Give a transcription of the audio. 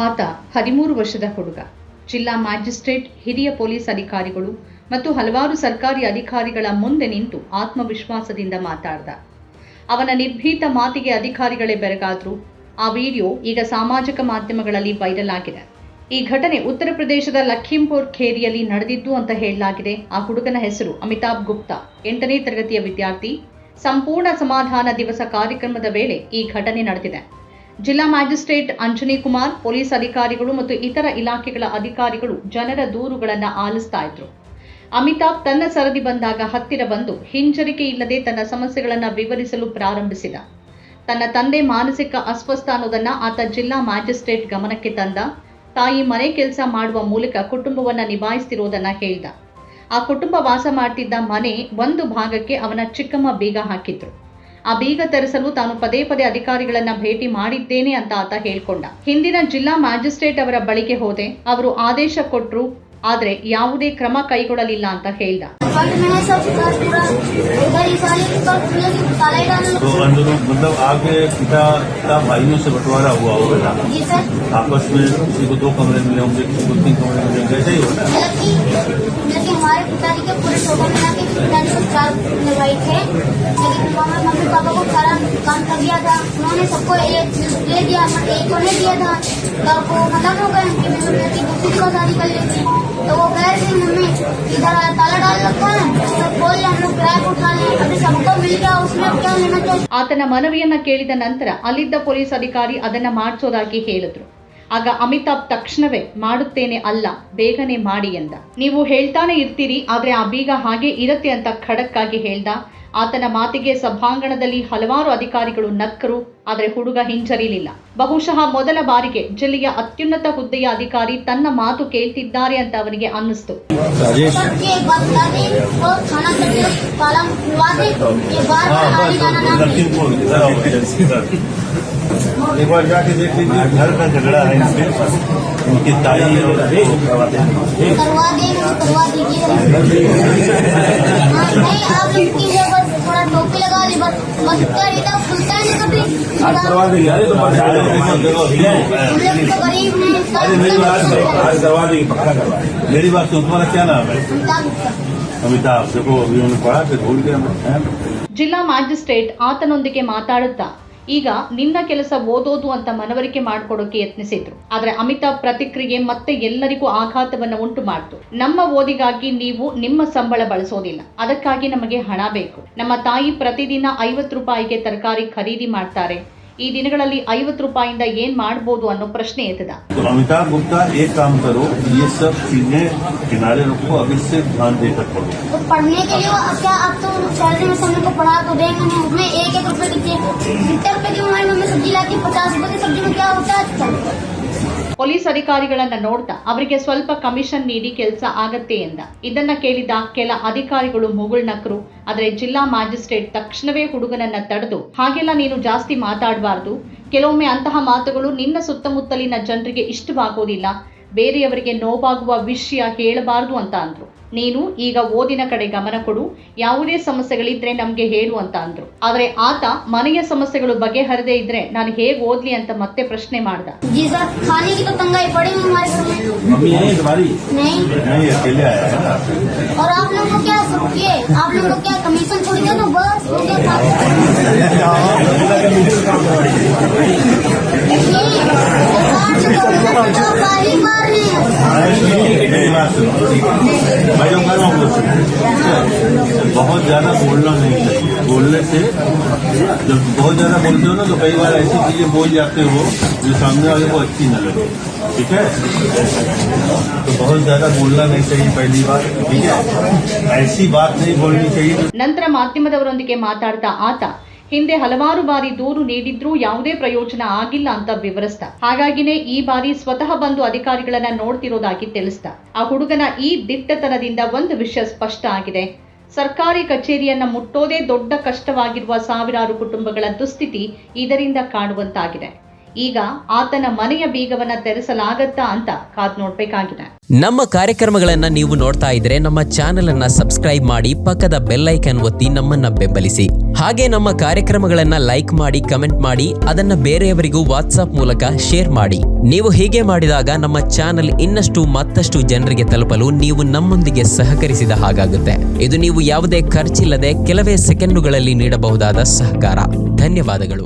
ಆತ 13 ವರ್ಷದ ಹುಡುಗ. ಜಿಲ್ಲಾ ಮ್ಯಾಜಿಸ್ಟ್ರೇಟ್, ಹಿರಿಯ ಪೊಲೀಸ್ ಅಧಿಕಾರಿಗಳು ಮತ್ತು ಹಲವಾರು ಸರ್ಕಾರಿ ಅಧಿಕಾರಿಗಳ ಮುಂದೆ ನಿಂತು ಆತ್ಮವಿಶ್ವಾಸದಿಂದ ಮಾತಾಡ್ದ. ಅವನ ನಿರ್ಭೀತ ಮಾತಿಗೆ ಅಧಿಕಾರಿಗಳೇ ಬೆರಗಾದ್ರು. ಆ ವಿಡಿಯೋ ಈಗ ಸಾಮಾಜಿಕ ಮಾಧ್ಯಮಗಳಲ್ಲಿ ವೈರಲ್ ಆಗಿದೆ. ಈ ಘಟನೆ ಉತ್ತರ ಪ್ರದೇಶದ ಲಖೀಂಪುರ್ ಖೇರಿಯಲ್ಲಿ ನಡೆದಿದ್ದು ಅಂತ ಹೇಳಲಾಗಿದೆ. ಆ ಹುಡುಗನ ಹೆಸರು ಅಮಿತಾಬ್ ಗುಪ್ತಾ, 8ನೇ ತರಗತಿಯ ವಿದ್ಯಾರ್ಥಿ. ಸಂಪೂರ್ಣ ಸಮಾಧಾನ ದಿವಸ ಕಾರ್ಯಕ್ರಮದ ವೇಳೆ ಈ ಘಟನೆ ನಡೆದಿದೆ. ಜಿಲ್ಲಾ ಮ್ಯಾಜಿಸ್ಟ್ರೇಟ್ ಅಂಜನಿ ಕುಮಾರ್, ಪೊಲೀಸ್ ಅಧಿಕಾರಿಗಳು ಮತ್ತು ಇತರ ಇಲಾಖೆಗಳ ಅಧಿಕಾರಿಗಳು ಜನರ ದೂರುಗಳನ್ನು ಆಲಿಸ್ತಾ ಇದ್ರು. ಅಮಿತಾಬ್ ತನ್ನ ಸರದಿ ಬಂದಾಗ ಹತ್ತಿರ ಬಂದು ಹಿಂಜರಿಕೆ ಇಲ್ಲದೆ ತನ್ನ ಸಮಸ್ಯೆಗಳನ್ನು ವಿವರಿಸಲು ಪ್ರಾರಂಭಿಸಿದ. ತನ್ನ ತಂದೆ ಮಾನಸಿಕ ಅಸ್ವಸ್ಥ ಅನ್ನೋದನ್ನ ಆತ ಜಿಲ್ಲಾ ಮ್ಯಾಜಿಸ್ಟ್ರೇಟ್ ಗಮನಕ್ಕೆ ತಂದ. ತಾಯಿ ಮನೆ ಕೆಲಸ ಮಾಡುವ ಮೂಲಕ ಕುಟುಂಬವನ್ನ ನಿಭಾಯಿಸ್ತಿರೋದನ್ನ ಹೇಳ್ದ. ಆ ಕುಟುಂಬ ವಾಸ ಮಾಡ್ತಿದ್ದ ಮನೆ ಒಂದು ಭಾಗಕ್ಕೆ ಅವನ ಚಿಕ್ಕಮ್ಮ ಬೀಗ ಹಾಕಿದ್ರು. ಆ ಬೀಗ ತೆರೆಸಲು ತಾನು ಪದೇ ಪದೇ ಅಧಿಕಾರಿಗಳನ್ನ ಭೇಟಿ ಮಾಡಿದ್ದೇನೆ ಅಂತ ಆತ ಹೇಳ್ಕೊಂಡ. ಹಿಂದಿನ ಜಿಲ್ಲಾ ಮ್ಯಾಜಿಸ್ಟ್ರೇಟ್ ಅವರ ಬಳಿಗೆ ಹೋದೆ, ಅವರು ಆದೇಶ ಕೊಟ್ರು, ಆದ್ರೆ ಯಾವುದೇ ಕ್ರಮ ಕೈಗೊಳ್ಳಲಿಲ್ಲ ಅಂತ ಹೇಳ್ದ. मतलब आपके पिता भाइयों से बंटवारा हुआ होगा आपस में, किसी को 2 कमरे मिले होंगे, किसी को 3 कमरे मिले होंगे, ऐसा ही होगा। जैसे हमारे पिताजी के पूरे टोटल मिला के पिताजी को 4 भाई थे, लेकिन मम्मी पापा को सारा काम कर दिया था। उन्होंने सबको ले दिया, एक को नहीं दिया था। तो वो खत्म हो गए कि दूसरी को शादी कर लेती, तो वो कह रही मम्मी इधर ताला डाल रखा है, तो बोल हम लोग किराए को उठा लें, अभी सबको मिल गया, उसमें क्या लेना चाहिए। ಆತನ ಮನವಿಯನ್ನ ಕೇಳಿದ ನಂತರ ಅಲ್ಲಿದ್ದ ಪೊಲೀಸ್ ಅಧಿಕಾರಿ ಅದನ್ನ ಮಾಡಿಸೋದಾಗಿ ಹೇಳಿದ್ರು. ಆಗ ಅಮಿತಾಬ್ ತಕ್ಷಣವೇ ಮಾಡುತ್ತೇನೆ ಅಲ್ಲ, ಬೇಗನೆ ಮಾಡಿ ಎಂದ. ನೀವು ಹೇಳ್ತಾನೆ ಇರ್ತೀರಿ, ಆದ್ರೆ ಆ ಬೀಗ ಹಾಗೆ ಇರತ್ತೆ ಅಂತ ಖಡಕ್ ಆಗಿ ಹೇಳ್ದ. ಆತನ ಮಾತಿಗೆ ಸಭಾಂಗಣದಲ್ಲಿ ಹಲವಾರು ಅಧಿಕಾರಿಗಳು ನಕ್ಕರು, ಆದರೆ ಹುಡುಗ ಹಿಂಜರಿಲಿಲ್ಲ. ಬಹುಶಃ ಮೊದಲ ಬಾರಿಗೆ ಜಿಲ್ಲೆಯ ಅತ್ಯುನ್ನತ ಹುದ್ದೆಯ ಅಧಿಕಾರಿ ತನ್ನ ಮಾತು ಕೇಳ್ತಿದ್ದಾರೆ ಅಂತ ಅವನಿಗೆ ಅನ್ನಿಸ್ತು. एक बार जाके देख लीजिए, घर का झगड़ा है इसमें, उनकी ताई और करवा दीजिए। आप लोग की बस थोड़ा टोपी लगा ली, बस इतना खुलता है कभी करवा देंगे। अरे तो गरीब नहीं, मेरी बात करवा देंगे, पक्का करवा देंगे। मेरी बात सुन, तुम्हारा क्या नाम है? अमिताभ। देखो अभी उन्होंने पढ़ा फिर भूल गया। ಜಿಲ್ಲಾ ಮ್ಯಾಜಿಸ್ಟ್ರೇಟ್ ಆತನೊಂದಿಗೆ ಮಾತಾಡುತ್ತಾ, ಈಗ ನಿನ್ನ ಕೆಲಸ ಓದೋದು ಅಂತ ಮನವರಿಕೆ ಮಾಡಿಕೊಡೋಕೆ ಯತ್ನಿಸಿದ್ರು. ಆದ್ರೆ ಅಮಿತಾಬ್ ಪ್ರತಿಕ್ರಿಯೆ ಮತ್ತೆ ಎಲ್ಲರಿಗೂ ಆಘಾತವನ್ನು ಉಂಟು ಮಾಡಿತು. ನಮ್ಮ ಓದಿಗಾಗಿ ನೀವು ನಿಮ್ಮ ಸಂಬಳ ಬಳಸೋದಿಲ್ಲ, ಅದಕ್ಕಾಗಿ ನಮಗೆ ಹಣ ಬೇಕು. ನಮ್ಮ ತಾಯಿ ಪ್ರತಿದಿನ 50 ರೂಪಾಯಿಗೆ ತರಕಾರಿ ಖರೀದಿ ಮಾಡ್ತಾರೆ. ಈ ದಿನಗಳಲ್ಲಿ 50 ರೂಪಾಯಿಂದ ಏನ್ ಮಾಡಬಹುದು ಅನ್ನೋ ಪ್ರಶ್ನೆ ಎತ್ತದ. अमिताभ गुप्ता, एक काम करो, ये सब चीजें किनारे रखो, अब इससे ध्यान देकर पढ़ो। तो पढ़ने के लिए क्या अब तो सैलरी में समय को पढ़ा तो देंगे नहीं, उसमें 1-1 रुपए दीजिए। 70 रुपए की हमारी मम्मी सब्जी लाती है, 50 रुपए की सब्जी में क्या होता है? ಪೊಲೀಸ್ ಅಧಿಕಾರಿಗಳನ್ನ ನೋಡ್ತಾ ಅವರಿಗೆ ಸ್ವಲ್ಪ ಕಮಿಷನ್ ನೀಡಿ ಕೆಲಸ ಆಗತ್ತೆ ಎಂದ. ಇದನ್ನ ಕೇಳಿದ ಕೆಲ ಅಧಿಕಾರಿಗಳು ಮುಗುಳ್ನಕ್ರು. ಆದ್ರೆ ಜಿಲ್ಲಾ ಮ್ಯಾಜಿಸ್ಟ್ರೇಟ್ ತಕ್ಷಣವೇ ಹುಡುಗನನ್ನ ತಡೆದು, ಹಾಗೆಲ್ಲ ನೀನು ಜಾಸ್ತಿ ಮಾತಾಡಬಾರ್ದು, ಕೆಲವೊಮ್ಮೆ ಅಂತಹ ಮಾತುಗಳು ನಿನ್ನ ಸುತ್ತಮುತ್ತಲಿನ ಜನರಿಗೆ ಇಷ್ಟವಾಗೋದಿಲ್ಲ, ಬೇರೆಯವರಿಗೆ ನೋವಾಗುವ ವಿಷಯ ಹೇಳಬಾರದು ಅಂತ ಅಂದ್ರು. ನೀನು ಈಗ ಓದಿನ ಕಡೆ ಗಮನ ಕೊಡು, ಯಾವುದೇ ಸಮಸ್ಯೆಗಳಿದ್ರೆ ನಮ್ಗೆ ಹೇಳು ಅಂತ ಅಂದ್ರು. ಆದ್ರೆ ಆತ ಮನೆಯ ಸಮಸ್ಯೆಗಳು ಬಗೆಹರದೇ ಇದ್ರೆ ನಾನು ಹೇಗೆ ಓದ್ಲಿ ಅಂತ ಮತ್ತೆ ಪ್ರಶ್ನೆ ಮಾಡ್ದ. बहुत ज्यादा बोलना नहीं चाहिए। बोलने से जब बहुत ज्यादा बोलते हो ना, तो कई बार ऐसी चीजें बोल जाते हो जो सामने वाले को अच्छी न लगे, ठीक है? तो बहुत ज्यादा बोलना नहीं चाहिए पहली बार, ठीक है? ऐसी बात नहीं बोलनी चाहिए। ನಂತರ ಮಾಧ್ಯಮದವರೊಂದಿಗೆ ಮಾತಾಡ್ತಾ ಆತ ಹಿಂದೆ ಹಲವಾರು ಬಾರಿ ದೂರು ನೀಡಿದ್ರೂ ಯಾವುದೇ ಪ್ರಯೋಜನ ಆಗಿಲ್ಲ ಅಂತ ವಿವರಿಸ್ದ. ಹಾಗಾಗಿನೇ ಈ ಬಾರಿ ಸ್ವತಃ ಬಂದು ಅಧಿಕಾರಿಗಳನ್ನ ನೋಡ್ತಿರೋದಾಗಿ ತಿಳಿಸ್ದ. ಆ ಹುಡುಗನ ಈ ದಿಟ್ಟತನದಿಂದ ಒಂದು ವಿಷಯ ಸ್ಪಷ್ಟ ಆಗಿದೆ. ಸರ್ಕಾರಿ ಕಚೇರಿಯನ್ನ ಮುಟ್ಟೋದೇ ದೊಡ್ಡ ಕಷ್ಟವಾಗಿರುವ ಸಾವಿರಾರು ಕುಟುಂಬಗಳ ದುಸ್ಥಿತಿ ಇದರಿಂದ ಕಾಣುವಂತಾಗಿದೆ. ಈಗ ಆತನ ಮನೆಯ ಬೀಗವನ್ನ ತೆರೆಸಲಾಗತ್ತಾ ಅಂತ ಕಾದ್ ನೋಡ್ಬೇಕಾಗಿದೆ. ನಮ್ಮ ಕಾರ್ಯಕ್ರಮಗಳನ್ನ ನೀವು ನೋಡ್ತಾ ಇದ್ರೆ ನಮ್ಮ ಚಾನೆಲ್ ಅನ್ನ ಸಬ್ಸ್ಕ್ರೈಬ್ ಮಾಡಿ, ಪಕ್ಕದ ಬೆಲ್ ಐಕಾನ್ ಒತ್ತಿ ನಮ್ಮನ್ನ ಬೆಂಬಲಿಸಿ. ಹಾಗೆ ನಮ್ಮ ಕಾರ್ಯಕ್ರಮಗಳನ್ನ ಲೈಕ್ ಮಾಡಿ, ಕಮೆಂಟ್ ಮಾಡಿ, ಅದನ್ನ ಬೇರೆಯವರಿಗೂ ವಾಟ್ಸ್ಆಪ್ ಮೂಲಕ ಶೇರ್ ಮಾಡಿ. ನೀವು ಹೀಗೆ ಮಾಡಿದಾಗ ನಮ್ಮ ಚಾನೆಲ್ ಇನ್ನಷ್ಟು ಮತ್ತಷ್ಟು ಜನರಿಗೆ ತಲುಪಲು ನೀವು ನಮ್ಮೊಂದಿಗೆ ಸಹಕರಿಸಿದ ಹಾಗಾಗುತ್ತೆ. ಇದು ನೀವು ಯಾವುದೇ ಖರ್ಚಿಲ್ಲದೆ ಕೆಲವೇ ಸೆಕೆಂಡುಗಳಲ್ಲಿ ನೀಡಬಹುದಾದ ಸಹಕಾರ. ಧನ್ಯವಾದಗಳು.